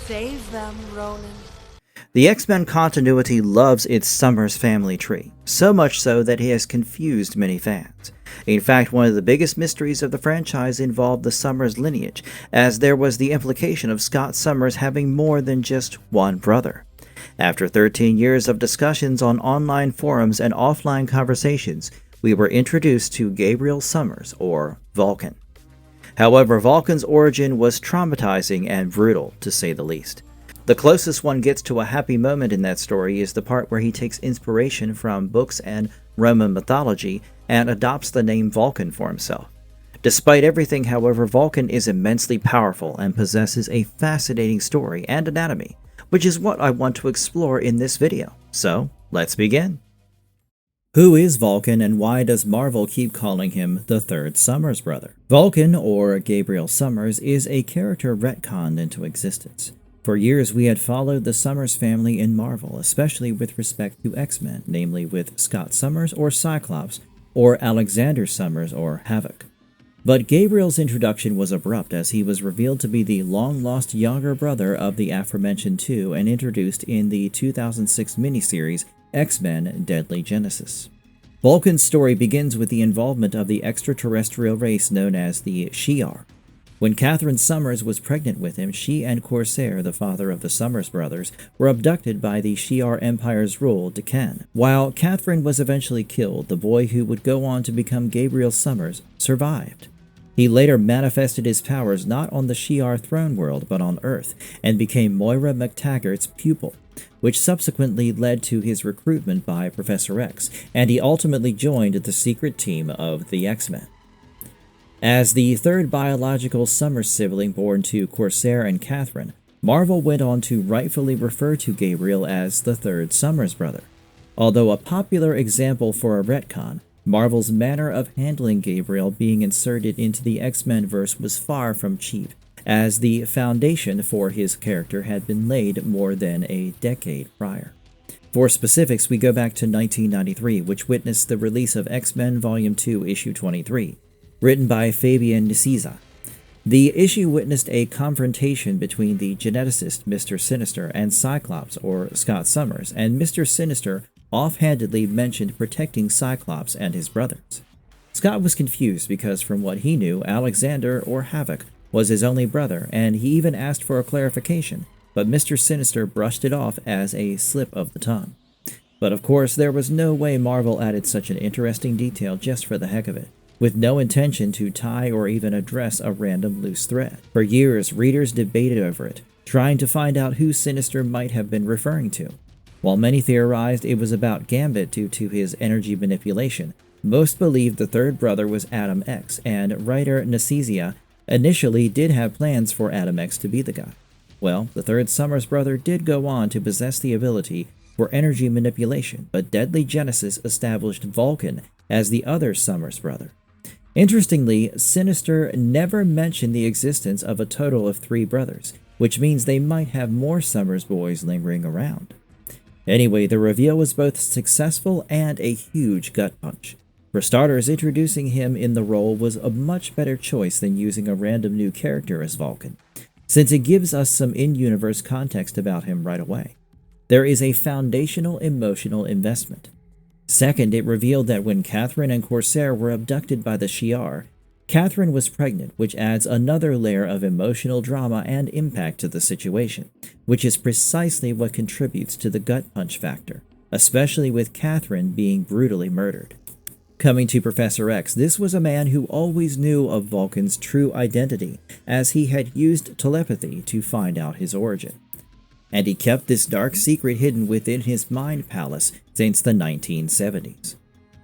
Save them, Ronan. The X-Men continuity loves its Summers family tree, so much so that it has confused many fans. In fact, one of the biggest mysteries of the franchise involved the Summers lineage, as there was the implication of Scott Summers having more than just one brother. After 13 years of discussions on online forums and offline conversations, we were introduced to Gabriel Summers, or Vulcan. However, Vulcan's origin was traumatizing and brutal, to say the least. The closest one gets to a happy moment in that story is the part where he takes inspiration from books and Roman mythology and adopts the name Vulcan for himself. Despite everything, however, Vulcan is immensely powerful and possesses a fascinating story and anatomy, which is what I want to explore in this video. So, let's begin. Who is Vulcan, and why does Marvel keep calling him the third Summers brother? Vulcan, or Gabriel Summers, is a character retconned into existence. For years, we had followed the Summers family in Marvel, especially with respect to X-Men, namely with Scott Summers or Cyclops, or Alexander Summers or Havoc. But Gabriel's introduction was abrupt, as he was revealed to be the long-lost younger brother of the aforementioned two and introduced in the 2006 miniseries X-Men Deadly Genesis. Vulcan's story begins with the involvement of the extraterrestrial race known as the Shi'ar. When Catherine Summers was pregnant with him, she and Corsair, the father of the Summers brothers, were abducted by the Shi'ar Empire's ruler, Dekkan. While Catherine was eventually killed, the boy who would go on to become Gabriel Summers survived. He later manifested his powers not on the Shi'ar throne world but on Earth, and became Moira McTaggart's pupil, which subsequently led to his recruitment by Professor X, and he ultimately joined the secret team of the X-Men. As the third biological Summers sibling born to Corsair and Catherine, Marvel went on to rightfully refer to Gabriel as the third Summers brother. Although a popular example for a retcon, Marvel's manner of handling Gabriel being inserted into the X-Men verse was far from cheap, as the foundation for his character had been laid more than a decade prior. For specifics, we go back to 1993, which witnessed the release of X-Men Volume 2, Issue 23. Written by Fabian Nicieza. The issue witnessed a confrontation between the geneticist Mr. Sinister and Cyclops, or Scott Summers, and Mr. Sinister offhandedly mentioned protecting Cyclops and his brothers. Scott was confused because from what he knew, Alexander, or Havoc, was his only brother, and he even asked for a clarification, but Mr. Sinister brushed it off as a slip of the tongue. But of course, there was no way Marvel added such an interesting detail just for the heck of it, with no intention to tie or even address a random loose thread. For years, readers debated over it, trying to find out who Sinister might have been referring to. While many theorized it was about Gambit due to his energy manipulation, most believed the third brother was Adam X, and writer Nicieza initially did have plans for Adam X to be the guy. Well, the third Summers brother did go on to possess the ability for energy manipulation, but Deadly Genesis established Vulcan as the other Summers brother. Interestingly, Sinister never mentioned the existence of a total of 3 brothers, which means they might have more Summers boys lingering around. Anyway, the reveal was both successful and a huge gut punch. For starters, introducing him in the role was a much better choice than using a random new character as Vulcan, since it gives us some in-universe context about him right away. There is a foundational emotional investment. Second, it revealed that when Catherine and Corsair were abducted by the Shi'ar, Catherine was pregnant, which adds another layer of emotional drama and impact to the situation, which is precisely what contributes to the gut punch factor, especially with Catherine being brutally murdered. Coming to Professor X, this was a man who always knew of Vulcan's true identity, as he had used telepathy to find out his origin. And he kept this dark secret hidden within his mind palace since the 1970s.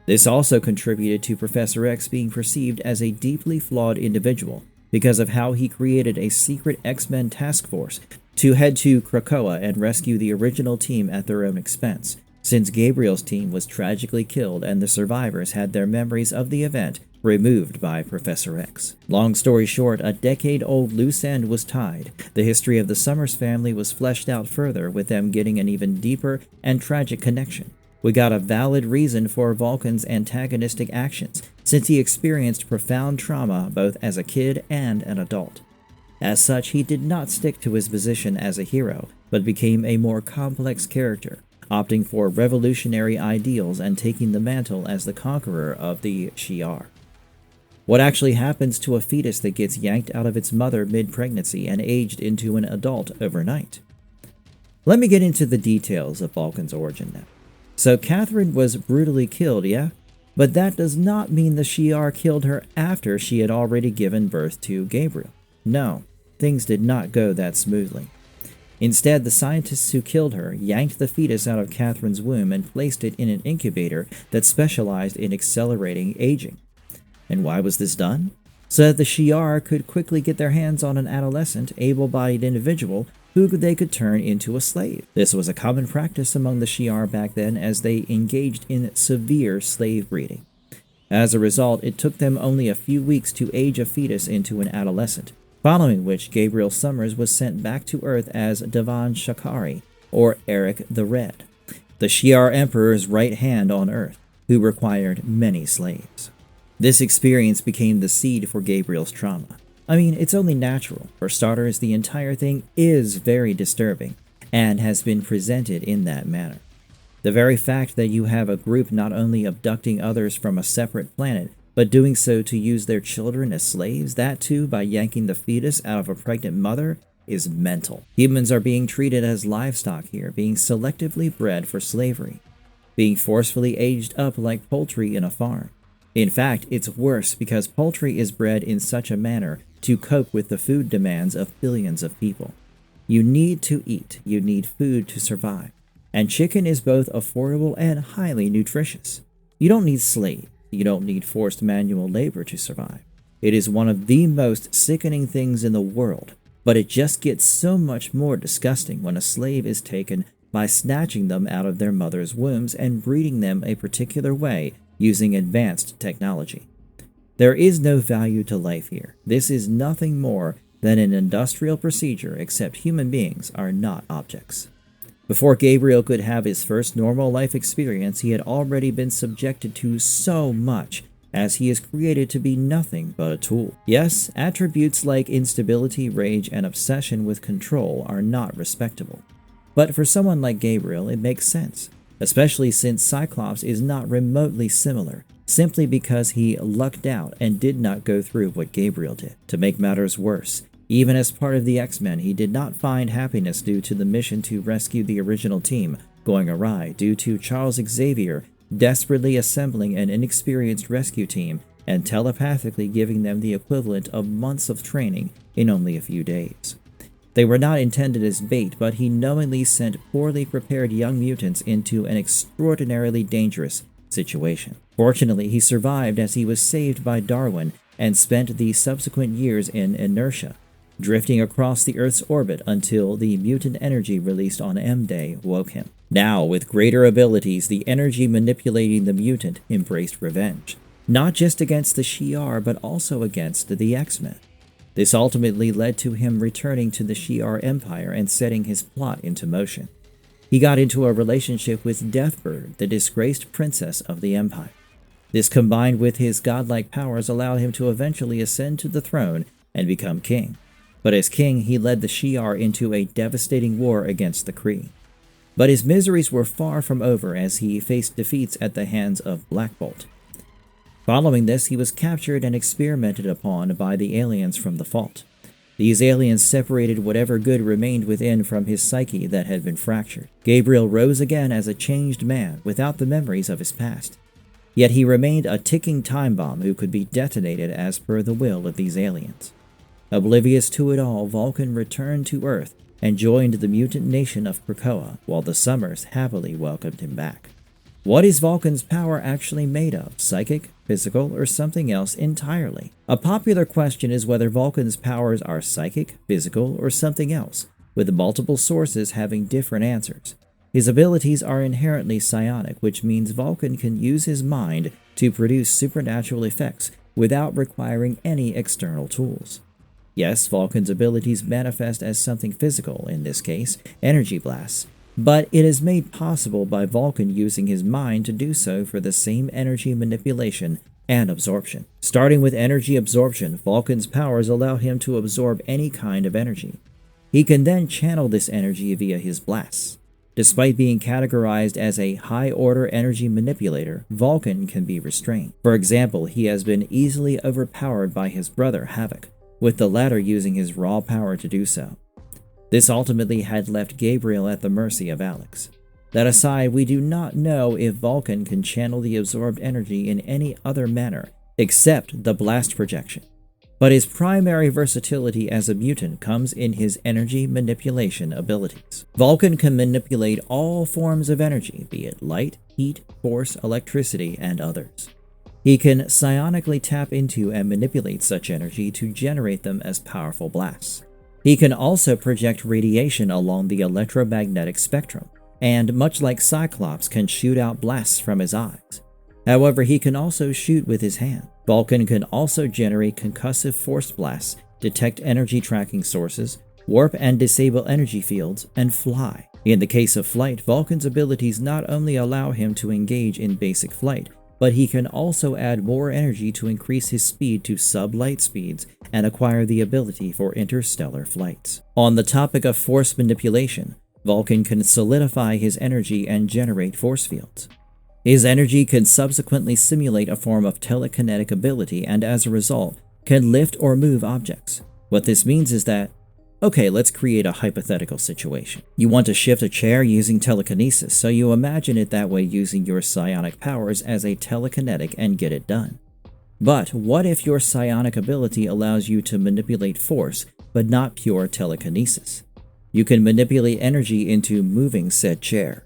This also contributed to Professor X being perceived as a deeply flawed individual because of how he created a secret X-Men task force to head to Krakoa and rescue the original team at their own expense, since Gabriel's team was tragically killed and the survivors had their memories of the event removed by Professor X. Long story short, a decade-old loose end was tied. The history of the Summers family was fleshed out further, with them getting an even deeper and tragic connection. We got a valid reason for Vulcan's antagonistic actions, since he experienced profound trauma both as a kid and an adult. As such, he did not stick to his position as a hero, but became a more complex character, opting for revolutionary ideals and taking the mantle as the conqueror of the Shi'ar. What actually happens to a fetus that gets yanked out of its mother mid-pregnancy and aged into an adult overnight? Let me get into the details of Vulcan's origin now. So Catherine was brutally killed, yeah? But that does not mean the Shi'ar killed her after she had already given birth to Gabriel. No, things did not go that smoothly. Instead, the scientists who killed her yanked the fetus out of Catherine's womb and placed it in an incubator that specialized in accelerating aging. And why was this done? So that the Shi'ar could quickly get their hands on an adolescent, able-bodied individual who they could turn into a slave. This was a common practice among the Shi'ar back then as they engaged in severe slave breeding. As a result, it took them only a few weeks to age a fetus into an adolescent, following which Gabriel Summers was sent back to Earth as Devan Shakari, or Eric the Red, the Shi'ar Emperor's right hand on Earth, who required many slaves. This experience became the seed for Gabriel's trauma. I mean, it's only natural. For starters, the entire thing is very disturbing, and has been presented in that manner. The very fact that you have a group not only abducting others from a separate planet, but doing so to use their children as slaves, that too by yanking the fetus out of a pregnant mother, is mental. Humans are being treated as livestock here, being selectively bred for slavery, being forcefully aged up like poultry in a farm. In fact, it's worse because poultry is bred in such a manner to cope with the food demands of billions of people. You need to eat, you need food to survive, and chicken is both affordable and highly nutritious. You don't need slaves, you don't need forced manual labor to survive. It is one of the most sickening things in the world, but it just gets so much more disgusting when a slave is taken by snatching them out of their mother's wombs and breeding them a particular way using advanced technology. There is no value to life here. This is nothing more than an industrial procedure, except human beings are not objects. Before Gabriel could have his first normal life experience, he had already been subjected to so much, as he is created to be nothing but a tool. Yes, attributes like instability, rage, and obsession with control are not respectable. But for someone like Gabriel, it makes sense, especially since Cyclops is not remotely similar, simply because he lucked out and did not go through what Gabriel did. To make matters worse, even as part of the X-Men, he did not find happiness due to the mission to rescue the original team going awry due to Charles Xavier desperately assembling an inexperienced rescue team and telepathically giving them the equivalent of months of training in only a few days. They were not intended as bait, but he knowingly sent poorly prepared young mutants into an extraordinarily dangerous situation. Fortunately, he survived as he was saved by Darwin and spent the subsequent years in inertia, drifting across the Earth's orbit until the mutant energy released on M-Day woke him. Now, with greater abilities, the energy manipulating the mutant embraced revenge, not just against the Shi'ar, but also against the X-Men. This ultimately led to him returning to the Shi'ar Empire and setting his plot into motion. He got into a relationship with Deathbird, the disgraced princess of the Empire. This combined with his godlike powers allowed him to eventually ascend to the throne and become king. But as king, he led the Shi'ar into a devastating war against the Kree. But his miseries were far from over as he faced defeats at the hands of Black Bolt. Following this, he was captured and experimented upon by the aliens from the Fault. These aliens separated whatever good remained within from his psyche that had been fractured. Gabriel rose again as a changed man without the memories of his past. Yet he remained a ticking time bomb who could be detonated as per the will of these aliens. Oblivious to it all, Vulcan returned to Earth and joined the mutant nation of Krakoa, while the Summers happily welcomed him back. What is Vulcan's power actually made of? Psychic, physical, or something else entirely? A popular question is whether Vulcan's powers are psychic, physical, or something else, with multiple sources having different answers. His abilities are inherently psionic, which means Vulcan can use his mind to produce supernatural effects without requiring any external tools. Yes, Vulcan's abilities manifest as something physical, in this case, energy blasts, but it is made possible by Vulcan using his mind to do so for the same energy manipulation and absorption. Starting with energy absorption, Vulcan's powers allow him to absorb any kind of energy. He can then channel this energy via his blasts. Despite being categorized as a high-order energy manipulator, Vulcan can be restrained. For example, he has been easily overpowered by his brother Havoc, with the latter using his raw power to do so. This ultimately had left Gabriel at the mercy of Alex. That aside, we do not know if Vulcan can channel the absorbed energy in any other manner except the blast projection. But his primary versatility as a mutant comes in his energy manipulation abilities. Vulcan can manipulate all forms of energy, be it light, heat, force, electricity, and others. He can psionically tap into and manipulate such energy to generate them as powerful blasts. He can also project radiation along the electromagnetic spectrum, and much like Cyclops, can shoot out blasts from his eyes. However, he can also shoot with his hand. Vulcan can also generate concussive force blasts, detect energy tracking sources, warp and disable energy fields, and fly. In the case of flight, Vulcan's abilities not only allow him to engage in basic flight, but he can also add more energy to increase his speed to sub-light speeds and acquire the ability for interstellar flights. On the topic of force manipulation, Vulcan can solidify his energy and generate force fields. His energy can subsequently simulate a form of telekinetic ability and as a result, can lift or move objects. What this means is that, okay, let's create a hypothetical situation. You want to shift a chair using telekinesis, so you imagine it that way using your psionic powers as a telekinetic and get it done. But what if your psionic ability allows you to manipulate force, but not pure telekinesis? You can manipulate energy into moving said chair.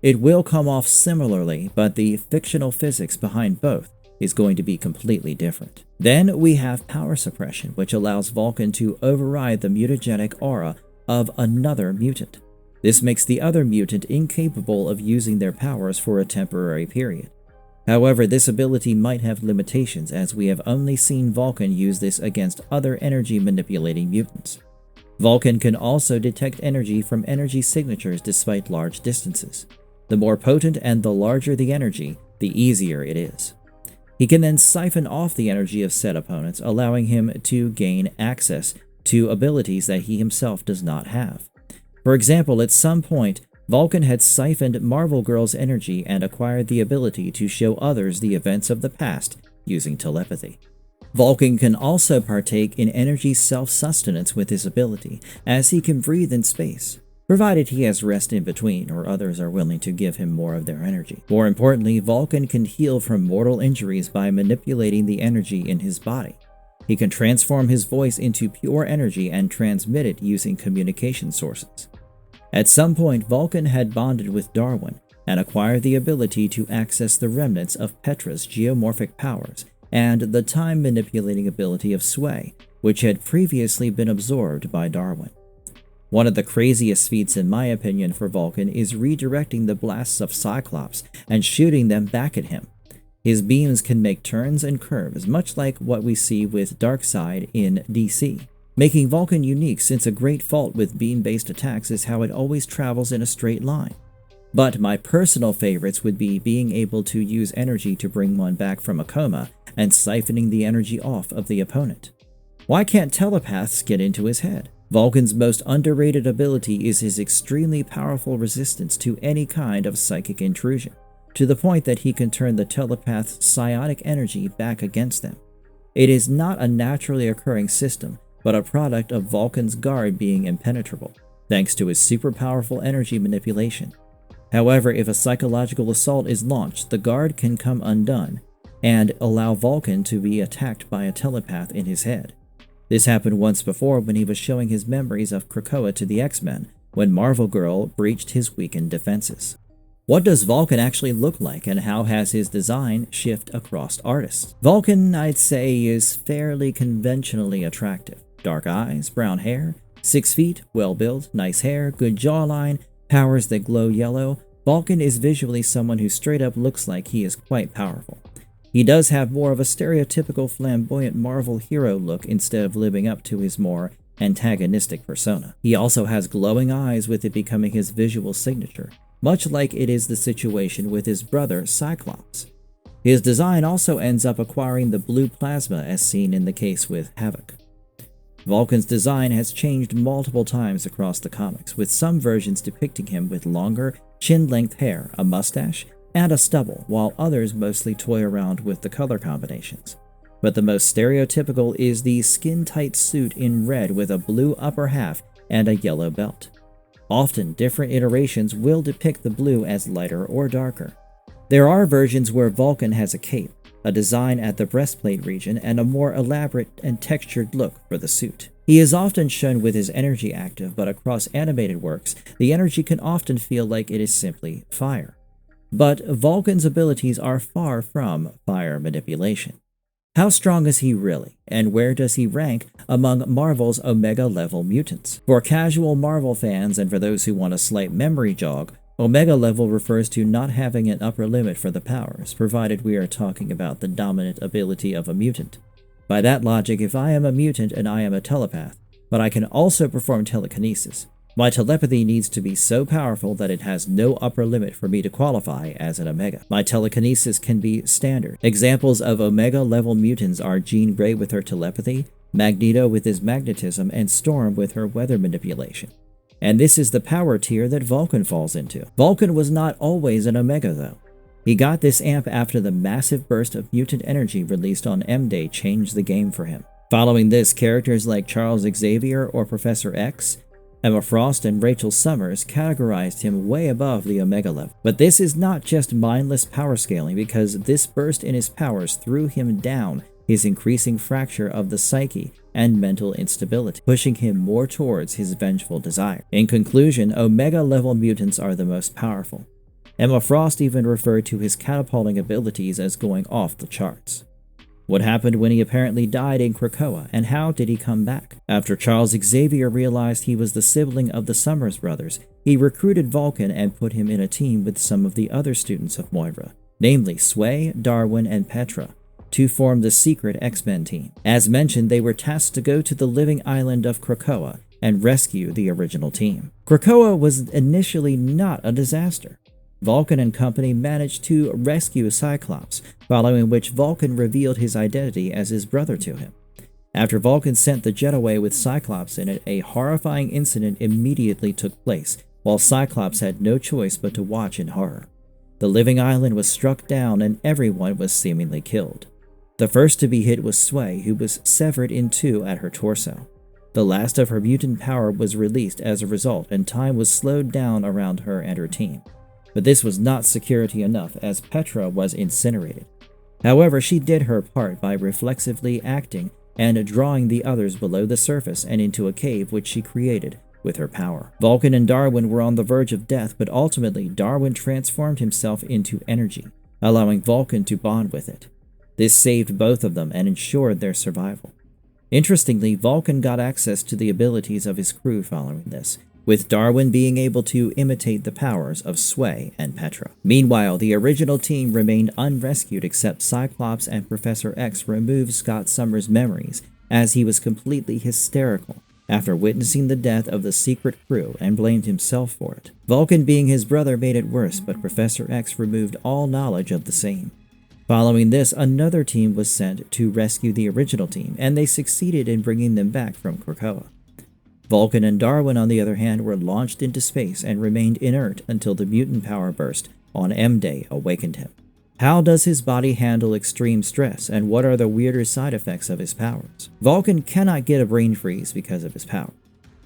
It will come off similarly, but the fictional physics behind both is going to be completely different. Then we have power suppression, which allows Vulcan to override the mutagenic aura of another mutant. This makes the other mutant incapable of using their powers for a temporary period. However, this ability might have limitations, as we have only seen Vulcan use this against other energy manipulating mutants. Vulcan can also detect energy from energy signatures despite large distances. The more potent and the larger the energy, the easier it is. He can then siphon off the energy of said opponents, allowing him to gain access to abilities that he himself does not have. For example, at some point, Vulcan had siphoned Marvel Girl's energy and acquired the ability to show others the events of the past using telepathy. Vulcan can also partake in energy self-sustenance with his ability, as he can breathe in space, provided he has rest in between or others are willing to give him more of their energy. More importantly, Vulcan can heal from mortal injuries by manipulating the energy in his body. He can transform his voice into pure energy and transmit it using communication sources. At some point, Vulcan had bonded with Darwin and acquired the ability to access the remnants of Petra's geomorphic powers and the time-manipulating ability of Sway, which had previously been absorbed by Darwin. One of the craziest feats in my opinion for Vulcan is redirecting the blasts of Cyclops and shooting them back at him. His beams can make turns and curves, much like what we see with Darkseid in DC, making Vulcan unique, since a great fault with beam-based attacks is how it always travels in a straight line. But my personal favorites would be being able to use energy to bring one back from a coma and siphoning the energy off of the opponent. Why can't telepaths get into his head? Vulcan's most underrated ability is his extremely powerful resistance to any kind of psychic intrusion, to the point that he can turn the telepath's psionic energy back against them. It is not a naturally occurring system, but a product of Vulcan's guard being impenetrable, thanks to his super powerful energy manipulation. However, if a psychological assault is launched, the guard can come undone and allow Vulcan to be attacked by a telepath in his head. This happened once before when he was showing his memories of Krakoa to the X-Men, when Marvel Girl breached his weakened defenses. What does Vulcan actually look like, and how has his design shifted across artists? Vulcan, I'd say, is fairly conventionally attractive. Dark eyes, brown hair, 6 feet, well-built, nice hair, good jawline, powers that glow yellow. Vulcan is visually someone who straight up looks like he is quite powerful. He does have more of a stereotypical flamboyant Marvel hero look instead of living up to his more antagonistic persona. He also has glowing eyes, with it becoming his visual signature, much like it is the situation with his brother Cyclops. His design also ends up acquiring the blue plasma as seen in the case with Havoc. Vulcan's design has changed multiple times across the comics, with some versions depicting him with longer, chin-length hair, a mustache, and a stubble, while others mostly toy around with the color combinations. But the most stereotypical is the skin-tight suit in red with a blue upper half and a yellow belt. Often, different iterations will depict the blue as lighter or darker. There are versions where Vulcan has a cape, a design at the breastplate region, and a more elaborate and textured look for the suit. He is often shown with his energy active, but across animated works, the energy can often feel like it is simply fire. But Vulcan's abilities are far from fire manipulation. How strong is he really, and where does he rank among Marvel's Omega-level mutants? For casual Marvel fans and for those who want a slight memory jog, Omega level refers to not having an upper limit for the powers, provided we are talking about the dominant ability of a mutant. By that logic, if I am a mutant and I am a telepath, but I can also perform telekinesis, my telepathy needs to be so powerful that it has no upper limit for me to qualify as an Omega. My telekinesis can be standard. Examples of Omega-level mutants are Jean Grey with her telepathy, Magneto with his magnetism, and Storm with her weather manipulation. And this is the power tier that Vulcan falls into. Vulcan was not always an Omega though. He got this amp after the massive burst of mutant energy released on M-Day changed the game for him. Following this, characters like Charles Xavier or Professor X, Emma Frost, and Rachel Summers categorized him way above the Omega level. But this is not just mindless power scaling, because this burst in his powers threw him down his increasing fracture of the psyche and mental instability, pushing him more towards his vengeful desire. In conclusion, Omega-level mutants are the most powerful. Emma Frost even referred to his catapulting abilities as going off the charts. What happened when he apparently died in Krakoa, and how did he come back? After Charles Xavier realized he was the sibling of the Summers brothers, he recruited Vulcan and put him in a team with some of the other students of Moira, namely Sway, Darwin, and Petra, to form the secret X-Men team. As mentioned, they were tasked to go to the living island of Krakoa and rescue the original team. Krakoa was initially not a disaster. Vulcan and company managed to rescue Cyclops, following which Vulcan revealed his identity as his brother to him. After Vulcan sent the jet away with Cyclops in it, a horrifying incident immediately took place, while Cyclops had no choice but to watch in horror. The living island was struck down and everyone was seemingly killed. The first to be hit was Sway, who was severed in two at her torso. The last of her mutant power was released as a result, and time was slowed down around her and her team. But this was not security enough, as Petra was incinerated. However, she did her part by reflexively acting and drawing the others below the surface and into a cave which she created with her power. Vulcan and Darwin were on the verge of death, but ultimately Darwin transformed himself into energy, allowing Vulcan to bond with it. This saved both of them and ensured their survival. Interestingly, Vulcan got access to the abilities of his crew following this, with Darwin being able to imitate the powers of Sway and Petra. Meanwhile, the original team remained unrescued except Cyclops, and Professor X removed Scott Summers' memories as he was completely hysterical after witnessing the death of the secret crew and blamed himself for it. Vulcan being his brother made it worse, but Professor X removed all knowledge of the same. Following this, another team was sent to rescue the original team, and they succeeded in bringing them back from Krakoa. Vulcan and Darwin, on the other hand, were launched into space and remained inert until the mutant power burst on M-Day awakened him. How does his body handle extreme stress, and what are the weirder side effects of his powers? Vulcan cannot get a brain freeze because of his power.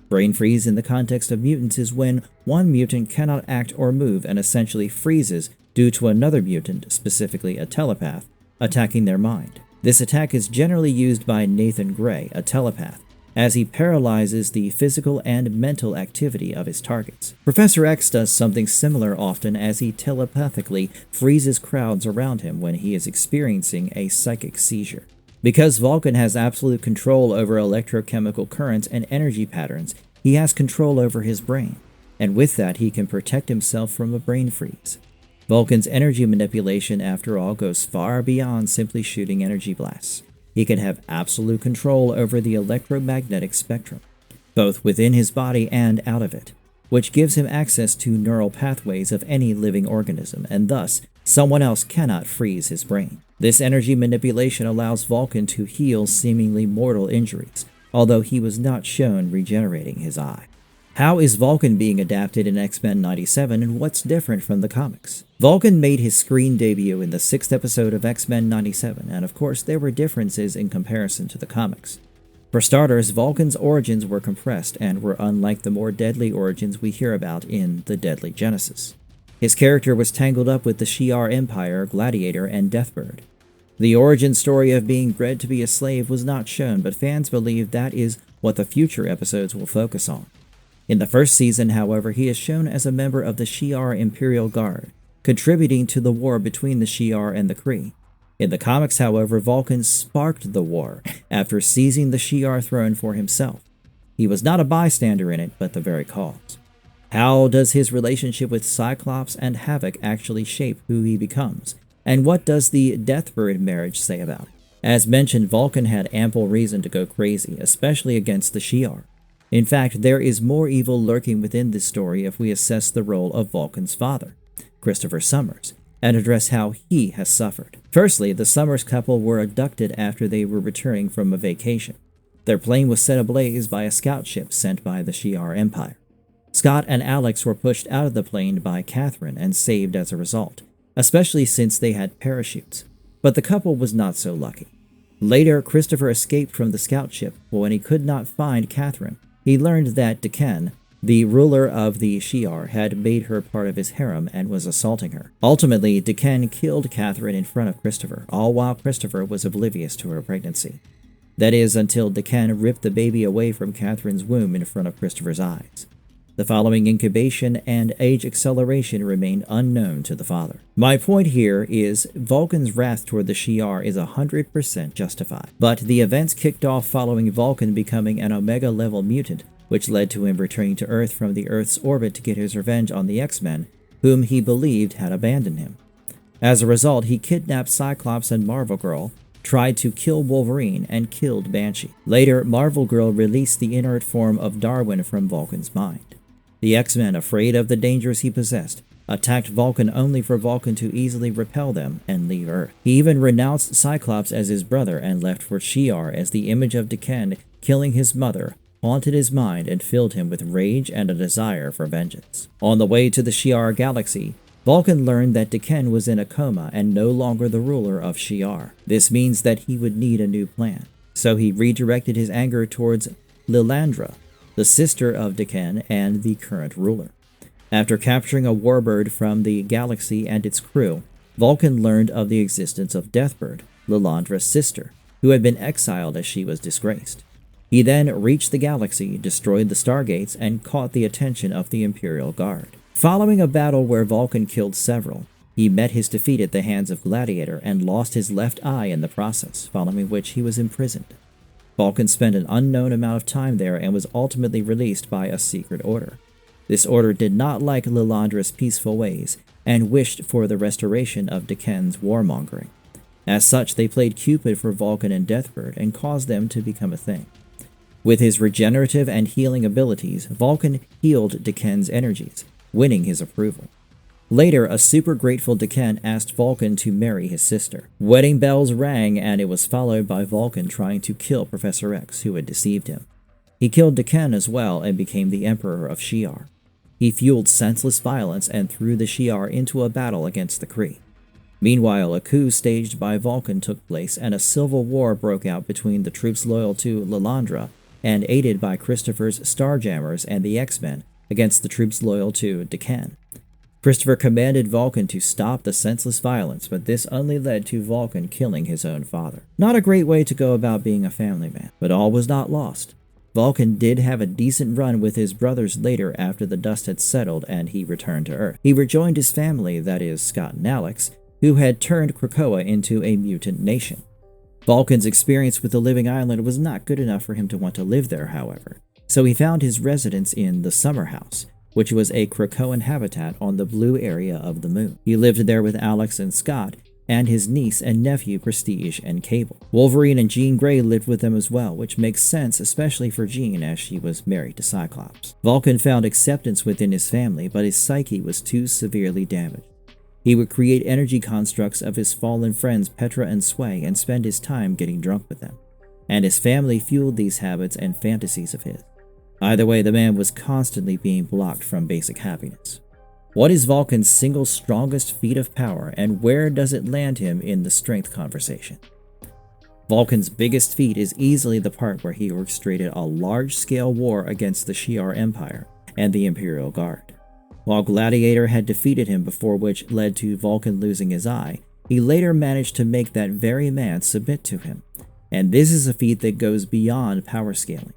Brain freeze in the context of mutants is when one mutant cannot act or move and essentially freezes due to another mutant, specifically a telepath, attacking their mind. This attack is generally used by Nathan Gray, a telepath, as he paralyzes the physical and mental activity of his targets. Professor X does something similar often, as he telepathically freezes crowds around him when he is experiencing a psychic seizure. Because Vulcan has absolute control over electrochemical currents and energy patterns, he has control over his brain, and with that he can protect himself from a brain freeze. Vulcan's energy manipulation, after all, goes far beyond simply shooting energy blasts. He can have absolute control over the electromagnetic spectrum, both within his body and out of it, which gives him access to neural pathways of any living organism, and thus Someone else cannot freeze his brain. This energy manipulation allows Vulcan to heal seemingly mortal injuries, although he was not shown regenerating his eye. How is Vulcan being adapted in X-Men 97, and what's different from the comics? Vulcan made his screen debut in the 6th episode of X-Men 97, and of course there were differences in comparison to the comics. For starters, Vulcan's origins were compressed and were unlike the more deadly origins we hear about in the Deadly Genesis. His character was tangled up with the Shi'ar Empire, Gladiator, and Deathbird. The origin story of being bred to be a slave was not shown, but fans believe that is what the future episodes will focus on. In the first season, however, he is shown as a member of the Shi'ar Imperial Guard, contributing to the war between the Shi'ar and the Kree. In the comics, however, Vulcan sparked the war after seizing the Shi'ar throne for himself. He was not a bystander in it, but the very cause. How does his relationship with Cyclops and Havoc actually shape who he becomes? And what does the Deathbird marriage say about it? As mentioned, Vulcan had ample reason to go crazy, especially against the Shi'ar. In fact, there is more evil lurking within this story if we assess the role of Vulcan's father, Christopher Summers, and address how he has suffered. Firstly, the Summers couple were abducted after they were returning from a vacation. Their plane was set ablaze by a scout ship sent by the Shi'ar Empire. Scott and Alex were pushed out of the plane by Catherine and saved as a result, especially since they had parachutes. But the couple was not so lucky. Later, Christopher escaped from the scout ship, but when he could not find Catherine, he learned that Daken, the ruler of the Shi'ar, had made her part of his harem and was assaulting her. Ultimately, Daken killed Catherine in front of Christopher, all while Christopher was oblivious to her pregnancy. That is, until Daken ripped the baby away from Catherine's womb in front of Christopher's eyes. The following incubation and age acceleration remained unknown to the father. My point here is Vulcan's wrath toward the Shi'ar is 100% justified, but the events kicked off following Vulcan becoming an Omega-level mutant, which led to him returning to Earth from the Earth's orbit to get his revenge on the X-Men, whom he believed had abandoned him. As a result, he kidnapped Cyclops and Marvel Girl, tried to kill Wolverine, and killed Banshee. Later, Marvel Girl released the inert form of Darwin from Vulcan's mind. The X-Men, afraid of the dangers he possessed, attacked Vulcan only for Vulcan to easily repel them and leave Earth. He even renounced Cyclops as his brother and left for Shi'ar as the image of Daken killing his mother haunted his mind and filled him with rage and a desire for vengeance. On the way to the Shi'ar galaxy, Vulcan learned that Daken was in a coma and no longer the ruler of Shi'ar. This means that he would need a new plan, so he redirected his anger towards Lilandra, the sister of Daken and the current ruler. After capturing a warbird from the galaxy and its crew, Vulcan learned of the existence of Deathbird, Lilandra's sister, who had been exiled as she was disgraced. He then reached the galaxy, destroyed the stargates, and caught the attention of the Imperial Guard. Following a battle where Vulcan killed several, he met his defeat at the hands of Gladiator and lost his left eye in the process, following which he was imprisoned. Vulcan spent an unknown amount of time there and was ultimately released by a secret order. This order did not like Lilandra's peaceful ways and wished for the restoration of Daken's warmongering. As such, they played Cupid for Vulcan and Deathbird and caused them to become a thing. With his regenerative and healing abilities, Vulcan healed Daken's energies, winning his approval. Later, a super grateful Daken asked Vulcan to marry his sister. Wedding bells rang, and it was followed by Vulcan trying to kill Professor X, who had deceived him. He killed Daken as well and became the Emperor of Shi'ar. He fueled senseless violence and threw the Shi'ar into a battle against the Kree. Meanwhile, a coup staged by Vulcan took place, and a civil war broke out between the troops loyal to Lilandra and aided by Christopher's Starjammers and the X-Men against the troops loyal to Daken. Christopher commanded Vulcan to stop the senseless violence, but this only led to Vulcan killing his own father. Not a great way to go about being a family man, but all was not lost. Vulcan did have a decent run with his brothers later after the dust had settled and he returned to Earth. He rejoined his family, that is, Scott and Alex, who had turned Krakoa into a mutant nation. Vulcan's experience with the living island was not good enough for him to want to live there, however, so he found his residence in the Summer House, which was a Krakoan habitat on the blue area of the moon. He lived there with Alex and Scott, and his niece and nephew Prestige and Cable. Wolverine and Jean Grey lived with them as well, which makes sense especially for Jean as she was married to Cyclops. Vulcan found acceptance within his family, but his psyche was too severely damaged. He would create energy constructs of his fallen friends Petra and Sway and spend his time getting drunk with them. And his family fueled these habits and fantasies of his. Either way, the man was constantly being blocked from basic happiness. What is Vulcan's single strongest feat of power, and where does it land him in the strength conversation? Vulcan's biggest feat is easily the part where he orchestrated a large-scale war against the Shi'ar Empire and the Imperial Guard. While Gladiator had defeated him before, which led to Vulcan losing his eye, he later managed to make that very man submit to him. And this is a feat that goes beyond power scaling.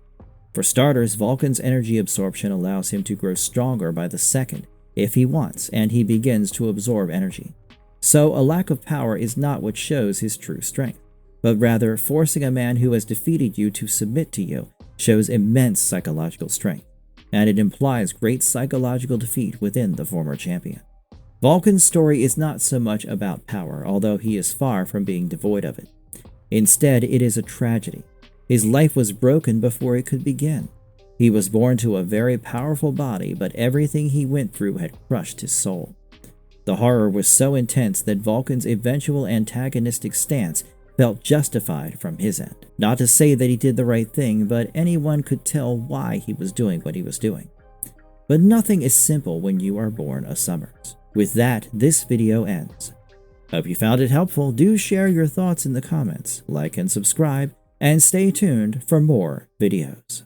For starters, Vulcan's energy absorption allows him to grow stronger by the second if he wants, and he begins to absorb energy. So a lack of power is not what shows his true strength, but rather forcing a man who has defeated you to submit to you shows immense psychological strength, and it implies great psychological defeat within the former champion. Vulcan's story is not so much about power, although he is far from being devoid of it. Instead, it is a tragedy. His life was broken before it could begin. He was born to a very powerful body, but everything he went through had crushed his soul. The horror was so intense that Vulcan's eventual antagonistic stance felt justified from his end. Not to say that he did the right thing, but anyone could tell why he was doing what he was doing. But nothing is simple when you are born a Summers. With that, this video ends. Hope you found it helpful. Do share your thoughts in the comments, like and subscribe, and stay tuned for more videos.